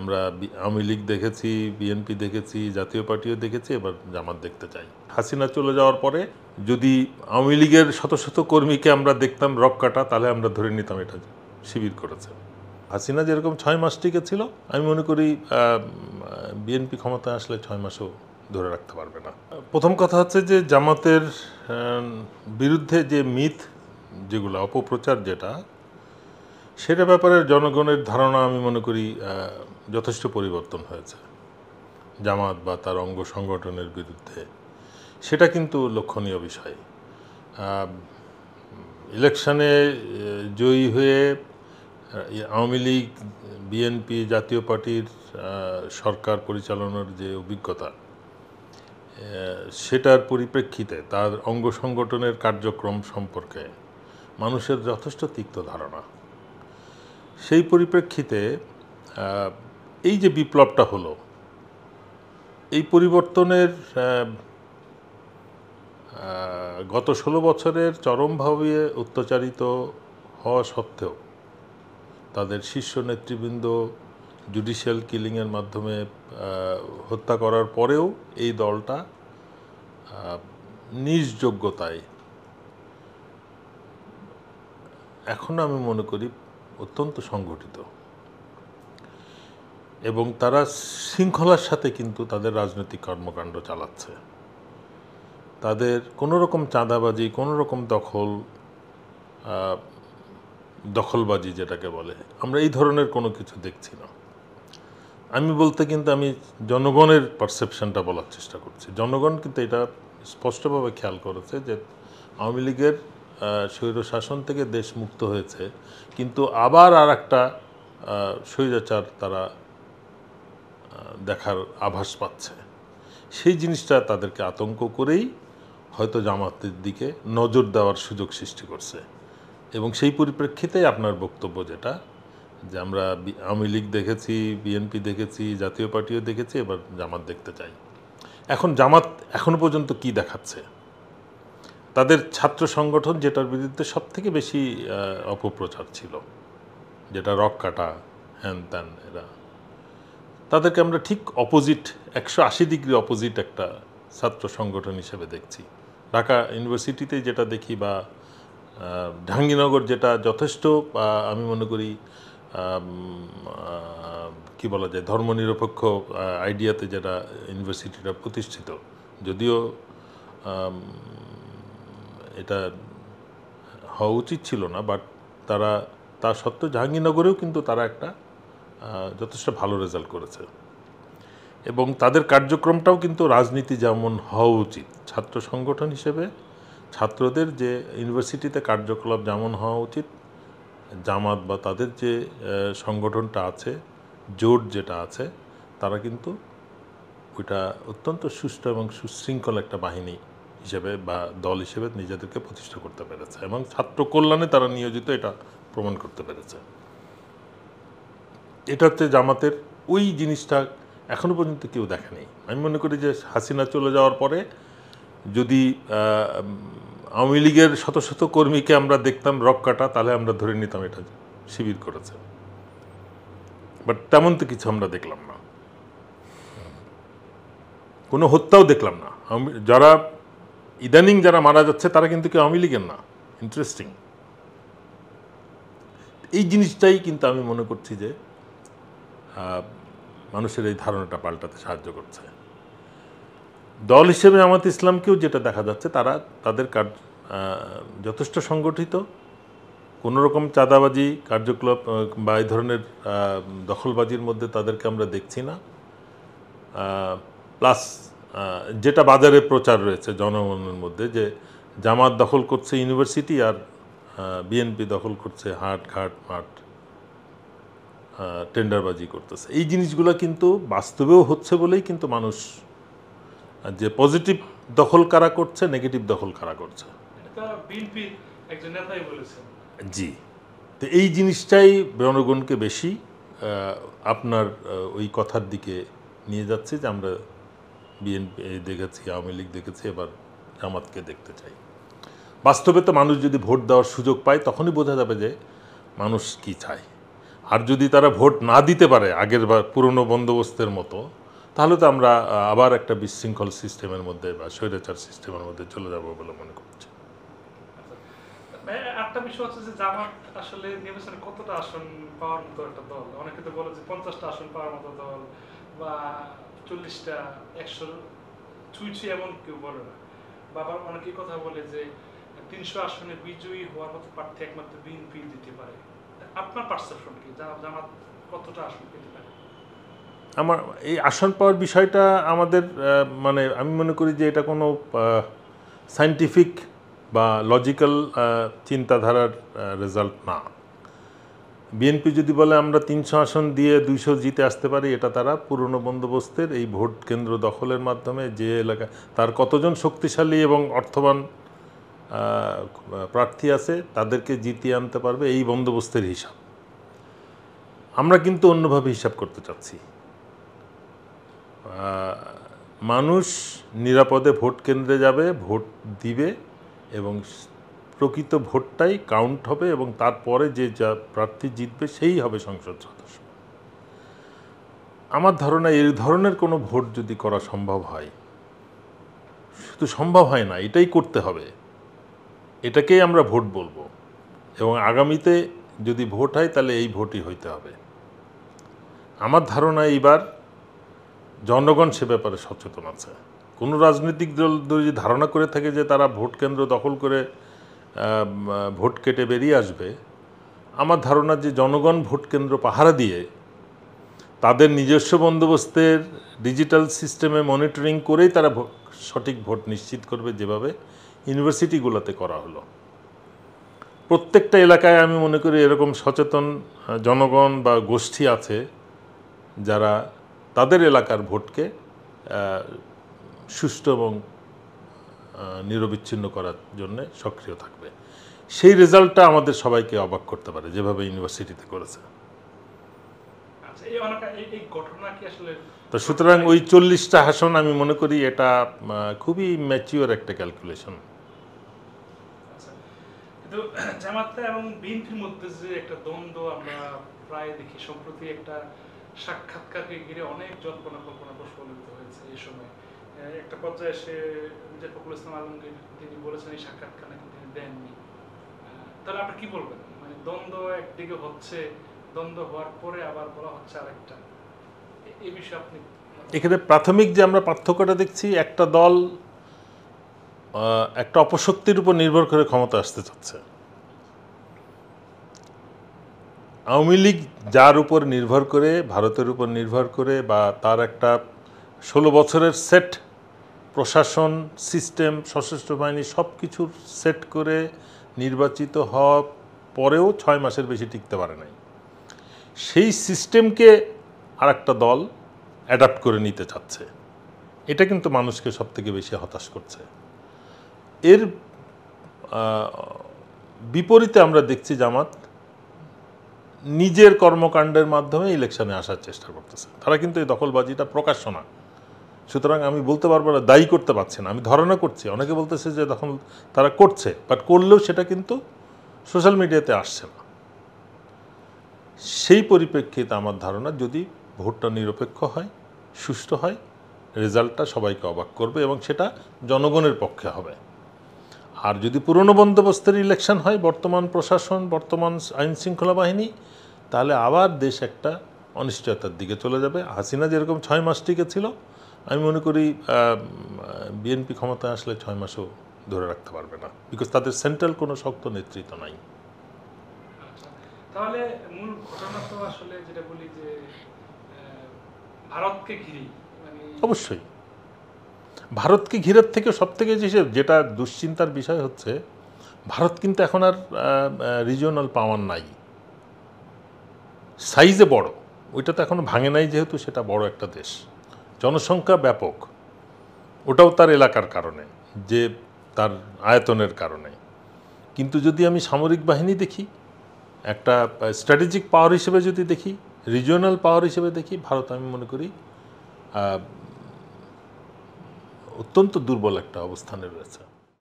আমরা আওয়ামী লীগ দেখেছি, বিএনপি দেখেছি, জাতীয় পার্টিও দেখেছি, এবার জামাত দেখতে চাই। হাসিনা চলে যাওয়ার পরে যদি আওয়ামী লীগের শত শত কর্মীকে আমরা দেখতাম রক কাটা, তাহলে আমরা ধরে নিতাম এটা শিবির করেছে। হাসিনা যেরকম 6 মাস টিকেছিল, আমি মনে করি বিএনপি ক্ষমতায় আসলে 6 মাসও ধরে রাখতে পারবে না। প্রথম কথা হচ্ছে যে জামাতের বিরুদ্ধে যে মিথ, যেগুলো অপপ্রচার, সেটা ব্যাপারে জনগণের ধারণা আমি মনে করি যথেষ্ট পরিবর্তন হয়েছে জামাত বা তার অঙ্গ সংগঠনের বিরুদ্ধে। সেটা কিন্তু লক্ষণীয় বিষয়। ইলেকশনে জয়ী হয়ে আওয়ামী লীগ, বিএনপি, জাতীয় পার্টির সরকার পরিচালনার যে অভিজ্ঞতা, সেটার পরিপ্রেক্ষিতে তার অঙ্গ সংগঠনের কার্যক্রম সম্পর্কে মানুষের যথেষ্ট তিক্ত ধারণা। সেই পরিপ্রেক্ষিতে এই যে বিপ্লবটা হলো, এই পরিবর্তনের গত 16 বছরের চরমভাবে অত্যাচারিত হওয়া সত্ত্বেও, তাদের শীর্ষ নেতৃবৃন্দ জুডিশিয়াল কিলিংয়ের মাধ্যমে হত্যা করার পরেও এই দলটা নিজ যোগ্যতায় এখন আমি মনে করি অত্যন্ত সংগঠিত, এবং তারা শৃঙ্খলার সাথে কিন্তু তাদের রাজনৈতিক কর্মকাণ্ড চালাচ্ছে। তাদের কোনো রকম চাঁদাবাজি, কোনো রকম দখলবাজি যেটাকে বলে, আমরা এই ধরনের কোনো কিছু দেখছি না। আমি বলতে কিন্তু আমি জনগণের পারসেপশনটা বলার চেষ্টা করছি। জনগণ কিন্তু এটা স্পষ্টভাবে খেয়াল করেছে যে আওয়ামী লীগের স্বৈরশাসন থেকে দেশ মুক্ত হয়েছে, কিন্তু আবার আর একটা স্বৈরাচার তারা দেখার আভাস পাচ্ছে। সেই জিনিসটা তাদেরকে আতঙ্ক করেই হয়তো জামাতের দিকে নজর দেওয়ার সুযোগ সৃষ্টি করছে। এবং সেই পরিপ্রেক্ষিতে আপনার বক্তব্য যেটা, যে আমরা আওয়ামী লীগ দেখেছি, বিএনপি দেখেছি, জাতীয় পার্টিও দেখেছি, এবার জামাত দেখতে চাই। এখন জামাত এখনো পর্যন্ত কি দেখাচ্ছে? তাদের ছাত্র সংগঠন, যেটার বিরুদ্ধে সবথেকে বেশি অপপ্রচার ছিল, যেটা রক কাটা, হ্যান ত্যান, এরা তাদেরকে আমরা ঠিক অপোজিট, 180 ডিগ্রি অপোজিট একটা ছাত্র সংগঠন হিসেবে দেখছি। ঢাকা ইউনিভার্সিটিতে যেটা দেখি, বা জাহাঙ্গীরনগর, যেটা যথেষ্ট আমি মনে করি কি বলা যায়, ধর্মনিরপেক্ষ আইডিয়াতে যেটা ইউনিভার্সিটিটা প্রতিষ্ঠিত, যদিও এটা হওয়া উচিত ছিল না, বাট তারা তা সত্ত্বেও জাহাঙ্গীরনগরেও কিন্তু তারা একটা যথেষ্ট ভালো রেজাল্ট করেছে। এবং তাদের কার্যক্রমটাও কিন্তু রাজনীতি যেমন হওয়া উচিত, ছাত্র সংগঠন হিসেবে ছাত্রদের যে ইউনিভার্সিটিতে কার্যকলাপ যেমন হওয়া উচিত, জামাত বা তাদের যে সংগঠনটা আছে, জোট যেটা আছে, তারা কিন্তু ওইটা অত্যন্ত সুষ্ঠু এবং সুশৃঙ্খল একটা বাহিনী হিসেবে বা দল হিসেবে নিজেদেরকে প্রতিষ্ঠা করতে পেরেছে, এবং ছাত্র কল্যাণে তারা নিয়োজিত, এটা প্রমাণ করতে পেরেছে। এটা হচ্ছে জামাতের ওই জিনিসটা এখনো পর্যন্ত কেউ দেখেনি। আমি মনে করি যে হাসিনা চলে যাওয়ার পরে যদি আওয়ামী লীগের শত শত কর্মীকে আমরা দেখতাম রক কাটা, তাহলে আমরা ধরে নিতাম এটা শিবির করেছে। বাট তেমন তো কিছু আমরা দেখলাম না, কোনো হত্যাও দেখলাম না। যারা ইদানিং যারা মারা যাচ্ছে তারা কিন্তু কেউ আওয়ামী লীগের না। ইন্টারেস্টিং। এই জিনিসটাই কিন্তু আমি মনে করছি যে মানুষের এই ধারণাটা পাল্টাতে সাহায্য করছে। দল হিসেবে জামাত ইসলামকেও যেটা দেখা যাচ্ছে, তারা তাদের যথেষ্ট সংগঠিত, কোনো রকম চাঁদাবাজি কার্যকলাপ বা এই ধরনের দখলবাজির মধ্যে তাদেরকে আমরা দেখছি না। প্লাস যেটা বাজারে প্রচার রয়েছে জনগণের মধ্যে, যে জামাত দখল করছে ইউনিভার্সিটি আর বিএনপি দখল করছে হাট, ঘাট, মাঠ, টেন্ডারবাজি করতেছে, এই জিনিসগুলো কিন্তু বাস্তবেও হচ্ছে বলেই কিন্তু মানুষ, যে পজিটিভ দখল কারা করছে, নেগেটিভ দখল কারা করছে, জি। তো এই জিনিসটাই জনগণকে বেশি আপনার ওই কথার দিকে নিয়ে যাচ্ছে, যে আমরা বিএনপি দেখেছি, আওয়ামী লীগ দেখেছি, এবার জামাতকে দেখতে চাই। বাস্তবে তো মানুষ যদি ভোট দেওয়ার সুযোগ পায়, তখনই বোঝা যাবে যে মানুষ কি চায়। আর যদি তারা ভোট না দিতে পারে আগের বা পুরনো বন্দোবস্তের মতো, তাহলে তো আমরা আবার একটা বিশৃঙ্খল সিস্টেমের মধ্যে বা স্বৈরাচার সিস্টেমের মধ্যে চলে যাব বলে মনে করছি। একটা বিষয় হচ্ছে যে জামাত আসলে নির্বাচনে কতটা আসন পাওয়ার মতো একটা দল। অনেকে তো বলে যে 50টা আসন পাওয়ার মতো দল বা 40টা, 100 ছুঁই এমন কেউ বলে না। বা আবার অনেকে কথা বলে যে 300 আসনে বিজয়ী হওয়ার মতো প্রার্থী একমাত্র বিএনপি দিতে পারে। আপনার পারসেপশন কি, জামাত কতটা আসন পেতে পারে? আমার এই আসন পাওয়ার বিষয়টা আমাদের মানে আমি মনে করি যে এটা কোনো সায়েন্টিফিক বা লজিক্যাল চিন্তাধারার রেজাল্ট না। বিএনপি যদি বলে আমরা 300 আসন দিয়ে 200 জিতে আসতে পারি, এটা তারা পুরনো বন্দোবস্তের এই ভোট কেন্দ্র দখলের মাধ্যমে যে এলাকা তার কতজন শক্তিশালী এবং অর্থবান প্রার্থী আছে তাদেরকে জিতিয়ে আনতে পারবে, এই বন্দোবস্তের হিসাব। আমরা কিন্তু অন্যভাবে হিসাব করতে চাচ্ছি। মানুষ নিরাপদে ভোট কেন্দ্রে যাবে, ভোট দিবে এবং প্রকৃত ভোটটাই কাউন্ট হবে এবং তারপরে যে যা প্রার্থী জিতবে সেই হবে সংসদ সদস্য। আমার ধারণা এই ধরনের কোনো ভোট যদি করা সম্ভব হয়, শুধু সম্ভব হয় না, এটাই করতে হবে, এটাকেই আমরা ভোট বলবো এবং আগামীতে যদি ভোট হয় তাহলে এই ভোটই হইতে হবে। আমার ধারণা এইবার জনগণ সে ব্যাপারে সচেতন আছে। কোনো রাজনৈতিক দল যদি ধারণা করে থাকে যে তারা ভোট কেন্দ্র দখল করে ভোট কেটে বেরিয়ে আসবে, আমার ধারণা যে জনগণ ভোট কেন্দ্র পাহারা দিয়ে তাদের নিজস্ব বন্দোবস্তের ডিজিটাল সিস্টেমে মনিটরিং করেই তারা সঠিক ভোট নিশ্চিত করবে, যেভাবে ইউনিভার্সিটিগুলোতে করা হলো। প্রত্যেকটা এলাকায় আমি মনে করি এরকম সচেতন জনগণ বা গোষ্ঠী আছে যারা তাদের এলাকার ভোটকে সুষ্ঠু এবং নিরবিচ্ছিন্ন করার জন্য সক্রিয় থাকবে। সেই রেজাল্টটা আমাদের সবাইকে অবাক করতে পারে, যেভাবে ইউনিভার্সিটিতে করেছে। তো সুতরাং ওই 40টা আসন আমি মনে করি এটা খুবই ম্যাচিওর একটা ক্যালকুলেশন। কিন্তু জামাত এবং বিএনপির মধ্যে যে একটা দ্বন্দ্ব আমরা প্রায় দেখি, সম্প্রতি একটা সাক্ষাৎকারকে ঘিরে অনেক জল্পনা কল্পনা প্রস্ফুটিত হয়েছে। এই সময় একটা পর্যায়ে এসে মির্জা ফখরুল ইসলাম আলমগীর তিনি বলেছেন এই সাক্ষাৎকার নাকি তিনি দেননি। তাহলে আপনি কি বলবেন? মানে দ্বন্দ্ব একদিকে হচ্ছে, দ্বন্দ্ব হওয়ার পরে আবার বলা হচ্ছে আরেকটা, এই বিষয়ে আপনি? এখানে প্রাথমিক যে আমরা পার্থক্যটা দেখছি, একটা দল একটা অপশক্তির উপর নির্ভর করে ক্ষমতা আসতে চাচ্ছে। আওয়ামী লীগ যার উপর নির্ভর করে, ভারতের উপর নির্ভর করে বা তার একটা 16 বছরের সেট প্রশাসন সিস্টেম, সশস্ত্র বাহিনী সব কিছুর সেট করে নির্বাচিত হওয়া পরেও 6 মাসের বেশি টিকতে পারে নাই। সেই সিস্টেমকে আর একটা দল অ্যাডাপ্ট করে নিতে চাচ্ছে। এটা কিন্তু মানুষকে সবথেকে বেশি হতাশ করছে। এর বিপরীতে আমরা দেখছি জামাত নিজের কর্মকাণ্ডের মাধ্যমে ইলেকশনে আসার চেষ্টা করতেছে। তারা কিন্তু এই দখলবাজিটা প্রকাশ্য না, সুতরাং আমি বলতে পারবো না, দায়ী করতে পারছি না। আমি ধারণা করছি অনেকে বলতেছে যে দখল তারা করছে, বাট করলেও সেটা কিন্তু সোশ্যাল মিডিয়াতে আসছে না। সেই পরিপ্রেক্ষিতে আমার ধারণা যদি ভোটটা নিরপেক্ষ হয়, সুষ্ঠু হয়, রেজাল্টটা সবাইকে অবাক করবে এবং সেটা জনগণের পক্ষে হবে। আর যদি পুরনো বন্দোবস্তের ইলেকশন হয়, বর্তমান প্রশাসন, বর্তমান আইন শৃঙ্খলা বাহিনী, তাহলে আবার দেশ একটা অনিশ্চয়তার দিকে চলে যাবে। হাসিনা যেরকম 6 মাস টিকে ছিল, আমি মনে করি বিএনপি ক্ষমতায় আসলে 6 মাসও ধরে রাখতে পারবে না, বিকজ তাদের সেন্ট্রাল কোনো শক্ত নেতৃত্ব নাই। তাহলে মূল ঘটনা তো আসলে যেটা বলি যে ভারতকে ঘিরে, অবশ্যই ভারতকে ঘিরের থেকে সবথেকে যেটা দুশ্চিন্তার বিষয় হচ্ছে, ভারত কিন্তু এখন আর রিজিওনাল পাওয়ার নাই। সাইজে বড়, ওইটা তো এখনো ভাঙে নাই, যেহেতু সেটা বড় একটা দেশ, জনসংখ্যা ব্যাপক, ওটাও তার এলাকার কারণে, যে তার আয়তনের কারণে। কিন্তু যদি আমি সামরিক বাহিনী দেখি, একটা স্ট্র্যাটেজিক পাওয়ার হিসেবে যদি দেখি, রিজিওনাল পাওয়ার হিসেবে দেখি, ভারত আমি মনে করি অত্যন্ত দুর্বল একটা অবস্থানে রয়েছে।